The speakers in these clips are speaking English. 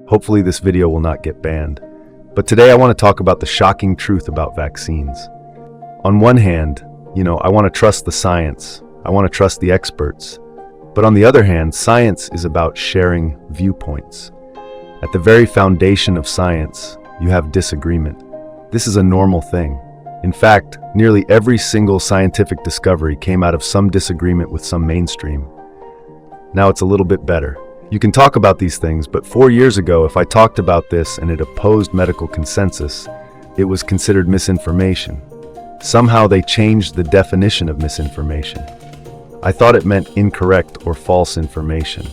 Hopefully this video will not get banned. But today I want to talk about the shocking truth about vaccines. On one hand, I want to trust the science. I want to trust the experts. But on the other hand, science is about sharing viewpoints. At the very foundation of science, you have disagreement. This is a normal thing. In fact, nearly every single scientific discovery came out of some disagreement with some mainstream. Now it's a little bit better. You can talk about these things, but 4 years ago, if I talked about this and it opposed medical consensus, it was considered misinformation. Somehow they changed the definition of misinformation. I thought it meant incorrect or false information.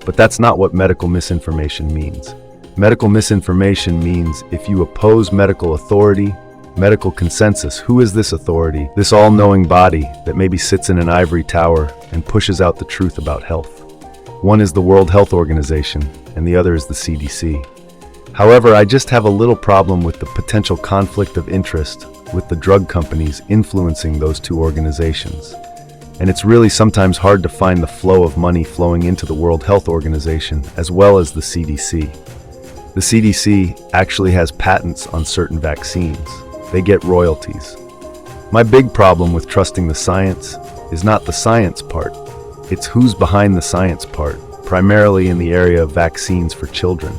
But that's not what medical misinformation means. Medical misinformation means if you oppose medical authority, medical consensus. Who is this authority? This all-knowing body that maybe sits in an ivory tower and pushes out the truth about health. One is the World Health Organization, and the other is the CDC. However, I just have a little problem with the potential conflict of interest with the drug companies influencing those two organizations. And it's really sometimes hard to find the flow of money flowing into the World Health Organization as well as the CDC. The CDC actually has patents on certain vaccines. They get royalties. My big problem with trusting the science is not the science part. It's who's behind the science part, primarily in the area of vaccines for children.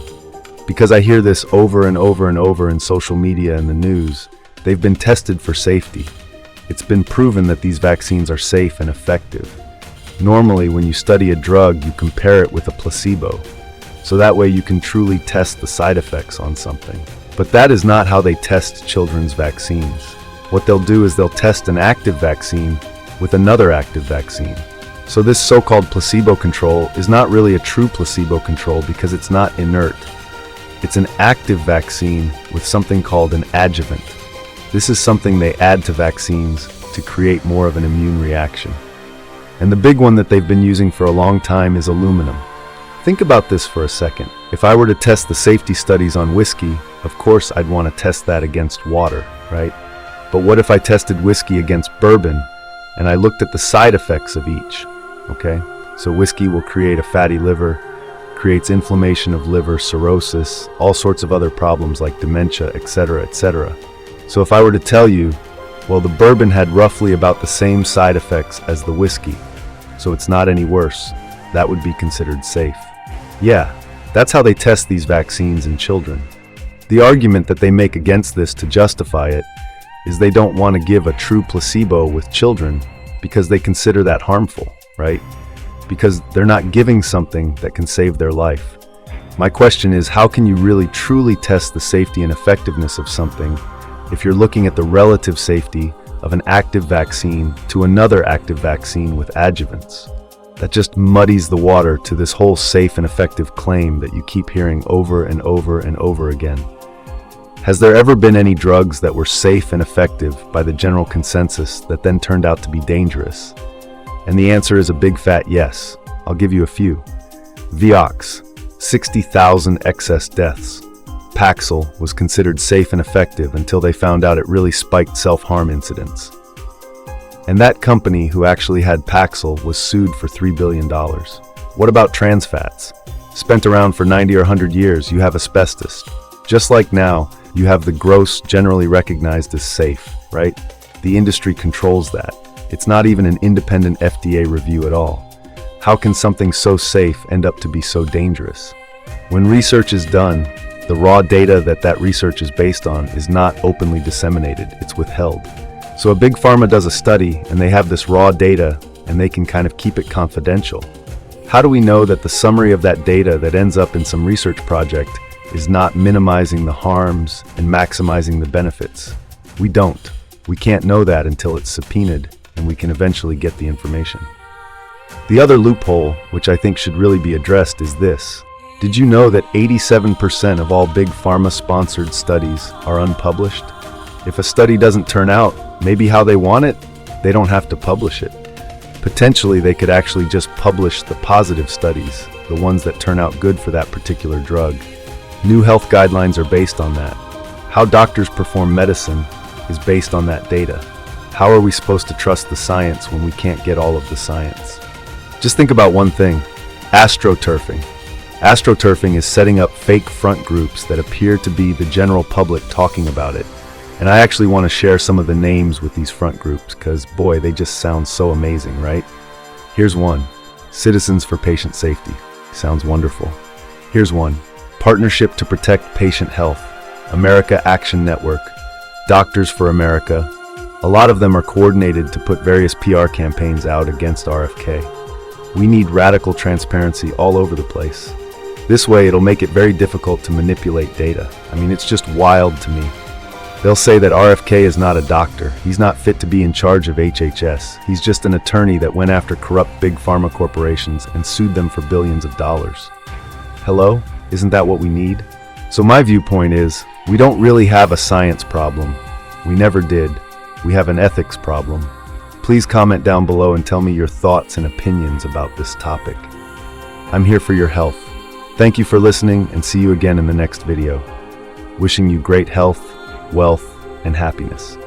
Because I hear this over and over and over in social media and the news, they've been tested for safety. It's been proven that these vaccines are safe and effective. Normally, when you study a drug, you compare it with a placebo, so that way you can truly test the side effects on something. But that is not how they test children's vaccines. What they'll do is they'll test an active vaccine with another active vaccine. So this so-called placebo control is not really a true placebo control because it's not inert. It's an active vaccine with something called an adjuvant. This is something they add to vaccines to create more of an immune reaction. And the big one that they've been using for a long time is aluminum. Think about this for a second. If I were to test the safety studies on whiskey, of course I'd want to test that against water, right? But what if I tested whiskey against bourbon and I looked at the side effects of each? Okay, so whiskey will create a fatty liver, creates inflammation of liver, cirrhosis, all sorts of other problems like dementia, etc., etc. So if I were to tell you, well, the bourbon had roughly about the same side effects as the whiskey, so it's not any worse, that would be considered safe. Yeah, that's how they test these vaccines in children. The argument that they make against this to justify it is they don't want to give a true placebo with children because they consider that harmful. Right? Because they're not giving something that can save their life. My question is, how can you really truly test the safety and effectiveness of something if you're looking at the relative safety of an active vaccine to another active vaccine with adjuvants? That just muddies the water to this whole safe and effective claim that you keep hearing over and over and over again. Has there ever been any drugs that were safe and effective by the general consensus that then turned out to be dangerous? And the answer is a big fat yes. I'll give you a few. Vioxx, 60,000 excess deaths. Paxil was considered safe and effective until they found out it really spiked self-harm incidents. And that company who actually had Paxil was sued for $3 billion. What about trans fats? Spent around for 90 or 100 years, you have asbestos. Just like now, you have the gross generally recognized as safe, right? The industry controls that. It's not even an independent FDA review at all. How can something so safe end up to be so dangerous? When research is done, the raw data that research is based on is not openly disseminated, it's withheld. So a big pharma does a study and they have this raw data and they can kind of keep it confidential. How do we know that the summary of that data that ends up in some research project is not minimizing the harms and maximizing the benefits? We don't. We can't know that until it's subpoenaed and we can eventually get the information. The other loophole, which I think should really be addressed, is this. Did you know that 87% of all big pharma-sponsored studies are unpublished? If a study doesn't turn out maybe how they want it, they don't have to publish it. Potentially, they could actually just publish the positive studies, the ones that turn out good for that particular drug. New health guidelines are based on that. How doctors perform medicine is based on that data. How are we supposed to trust the science when we can't get all of the science? Just think about one thing, astroturfing. AstroTurfing is setting up fake front groups that appear to be the general public talking about it. And I actually want to share some of the names with these front groups because, boy, they just sound so amazing, right? Here's one, Citizens for Patient Safety. Sounds wonderful. Here's one, Partnership to Protect Patient Health, America Action Network, Doctors for America. A lot of them are coordinated to put various PR campaigns out against RFK. We need radical transparency all over the place. This way, it'll make it very difficult to manipulate data. I mean, it's just wild to me. They'll say that RFK is not a doctor. He's not fit to be in charge of HHS. He's just an attorney that went after corrupt big pharma corporations and sued them for billions of dollars. Hello? Isn't that what we need? So my viewpoint is, we don't really have a science problem. We never did. We have an ethics problem. Please comment down below and tell me your thoughts and opinions about this topic. I'm here for your health. Thank you for listening, and see you again in the next video. Wishing you great health, wealth, and happiness.